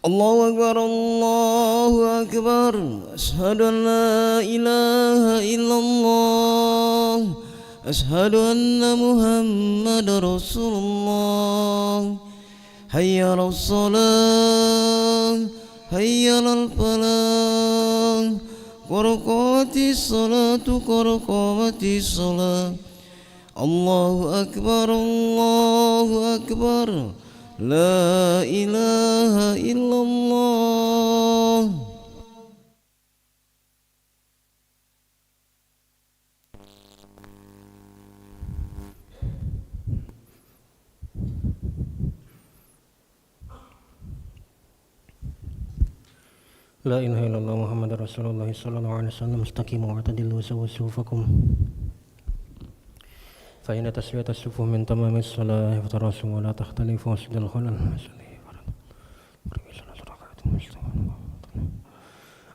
الله أكبر الله أكبر أشهد أن لا إله إلا الله أشهد أن محمد رسول الله حي على الصلاة حي على الفلاح قد قامت الصلاة قد قامت الصلاة الله أكبر الله أكبر لا إله إلا الله. لا إله إلا الله محمد رسول الله صلى الله عليه وسلم استقيموا واعتدلوا وسووا صفوفكم فإن تسوية الصفوف من تمام الصلاة فتراصوا ولا تختلفوا واسد الخلل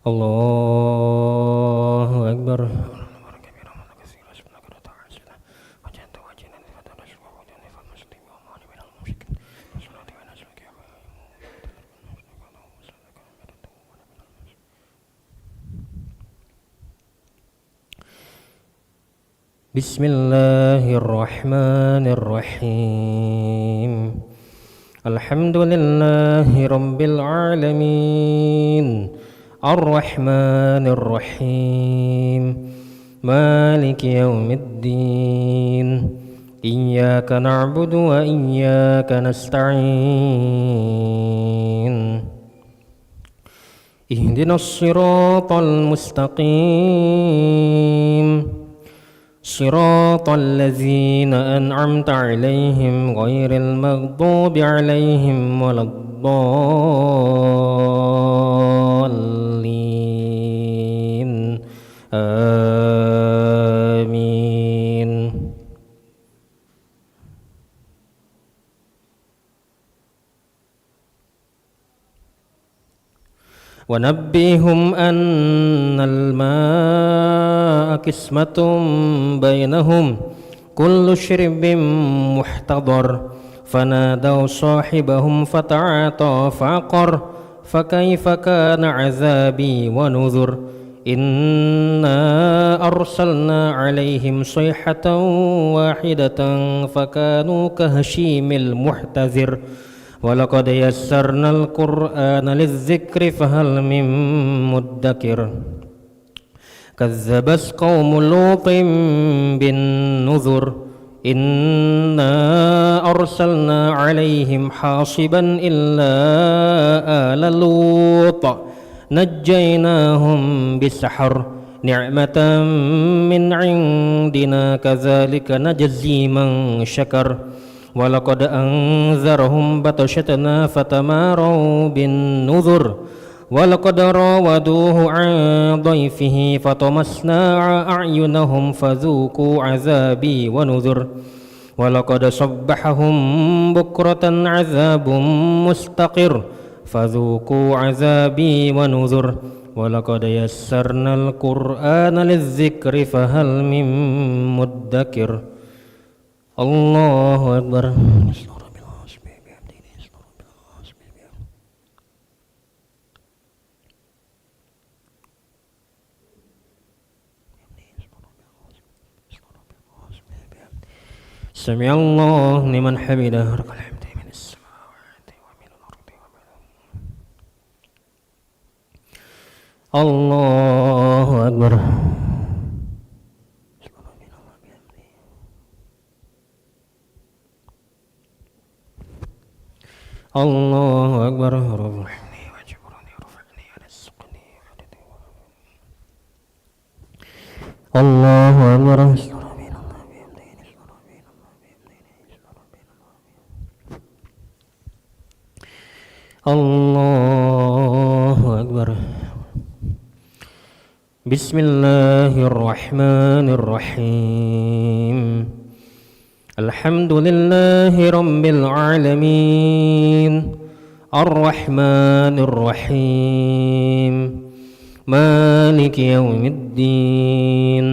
الله أكبر. بسم الله الرحمن الرحيم الحمد لله رب العالمين الرحمن الرحيم مالك يوم الدين إياك نعبد وإياك نستعين اهدنا الصراط المستقيم صراط الذين أنعمت عليهم غير المغضوب عليهم ولا الضالين آمين. ونبئهم أن الماء قسمة بينهم كل شرب محتضر فنادوا صاحبهم فتعاطى فعقر فكيف كان عذابي ونذر إنا أرسلنا عليهم صيحة واحدة فكانوا كهشيم المحتذر ولقد يسرنا القرآن للذكر فهل من مدكر كذبت قوم لوط بالنذر إنا أرسلنا عليهم حاصبا إلا آل لوط نجيناهم بسحر نعمة من عندنا كذلك نجزي من شكر ولقد أنذرهم بطشتنا فتماروا بالنذر ولقد راودوه عن ضيفه فطمسنا أعينهم فذوقوا عذابي ونذر ولقد صبحهم بكرة عذاب مستقر فذوقوا عذابي ونذر ولقد يسرنا القرآن للذكر فهل من مدكر. الله أكبر. سمع الله لمن حمده رب الحمد من السماوات ومن الأرض الله أكبر. الله أكبر. رفعني وجبرني رفعني ورزقني الله أكبر. الله أكبر. بسم الله الرحمن الرحيم الحمد لله رب العالمين الرحمن الرحيم مالك يوم الدين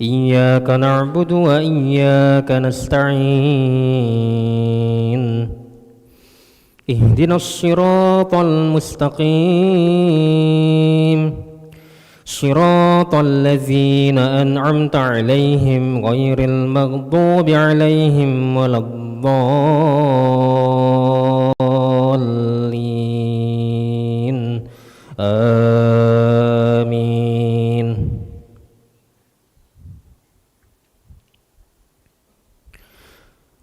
إياك نعبد وإياك نستعين اهدنا الصراط المستقيم صراط الذين أنعمت عليهم غير المغضوب عليهم ولا الضالين آمين.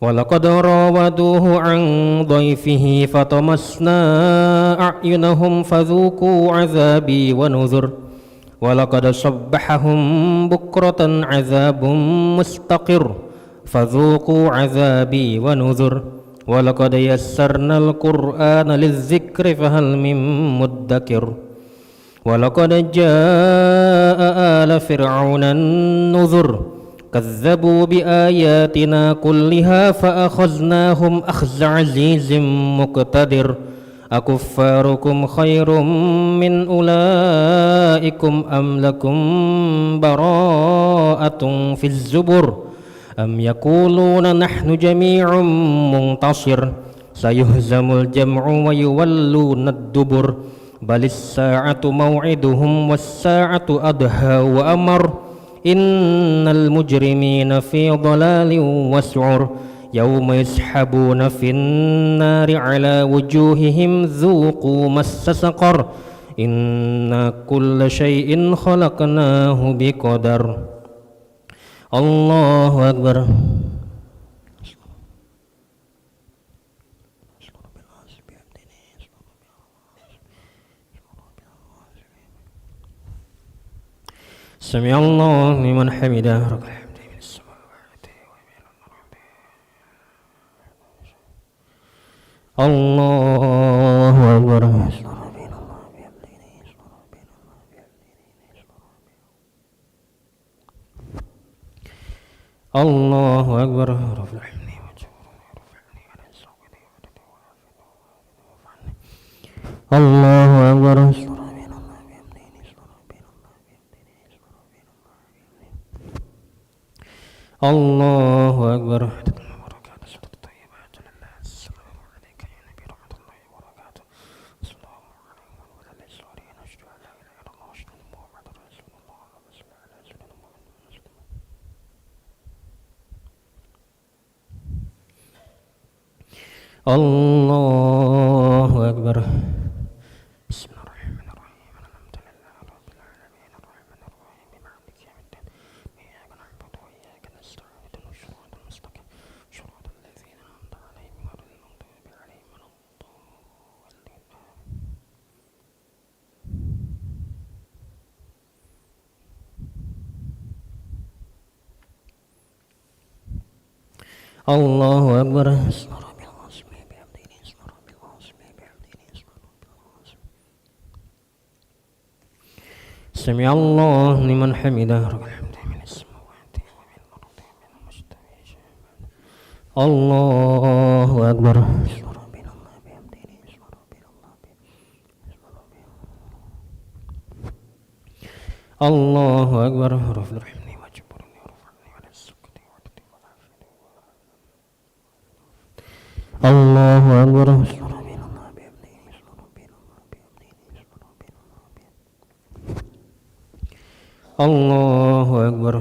ولقد راودوه عن ضيفه فطمسنا أعينهم فذوقوا عذابي ونذر ولقد صبحهم بكرة عذاب مستقر فذوقوا عذابي ونذر ولقد يسرنا القرآن للذكر فهل من مدكر ولقد جاء آل فرعون النذر كذبوا بآياتنا كلها فأخذناهم أخذ عزيز مقتدر أكفاركم خير من أولئكم أم لكم براءة في الزبر أم يقولون نحن جميع منتصر سيهزم الجمع ويولون الدبر بل الساعة موعدهم والساعة أدهى وأمر إن المجرمين في ضلال وسعر يوم يسحبون في النار على وجوههم ذوقوا مس سقر إنا كل شيء خلقناه بقدر. الله أكبر. سمع الله لمن حمده. الله أكبر. الله أكبر. الله أكبر. الله أكبر. الله أكبر. بسم الله الرحمن الرحيم الحمد لله رب العالمين الرحمن الرحيم مالك يوم الدين إياك نعبد وإياك نستعين اهدنا الصراط المستقيم صراط الذين أنعمت عليهم غير المغضوب عليهم ولا الضالين. الله أكبر. سمع الله لمن حمده. الله أكبر. الله أكبر. الله أكبر. الله أكبر.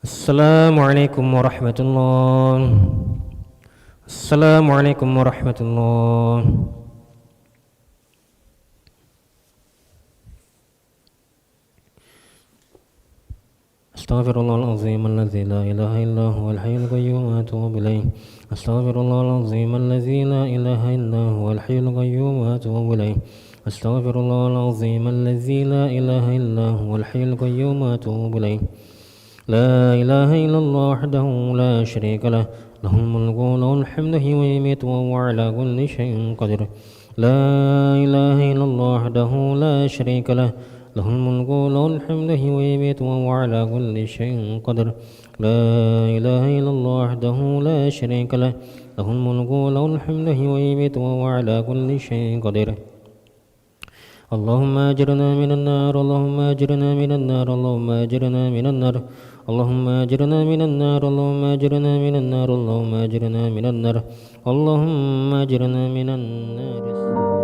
Assalamualaikum warahmatullahi. Assalamualaikum warahmatullahi. Astaghfirullahalazim alladzi la ilaha illa huwal hayyul qayyum wa atubu ilaih. Astaghfirullahalazim alladzi la ilaha illa huwal hayyul qayyum wa atubu ilaih. Astaghfirullahalazim alladzi la ilaha illa huwal hayyul qayyum wa atubu ilaih. لا إله إلا الله وحده لا شريك له له الملك وله الحمد حين ويميت وهو على كل شيء قدير لا إله إلا الله وحده لا شريك له له الملك وله الحمد حين ويميت وهو على كل شيء قدير لا إله إلا الله وحده لا شريك له له الملك وله الحمد حين ويميت وهو على كل شيء قدير اللهم أجرنا من النار اللهم أجرنا من النار اللهم أجرنا من النار اللهم أجرنا من النار اللهم أجرنا من النار اللهم أجرنا من النار اللهم أجرنا من النار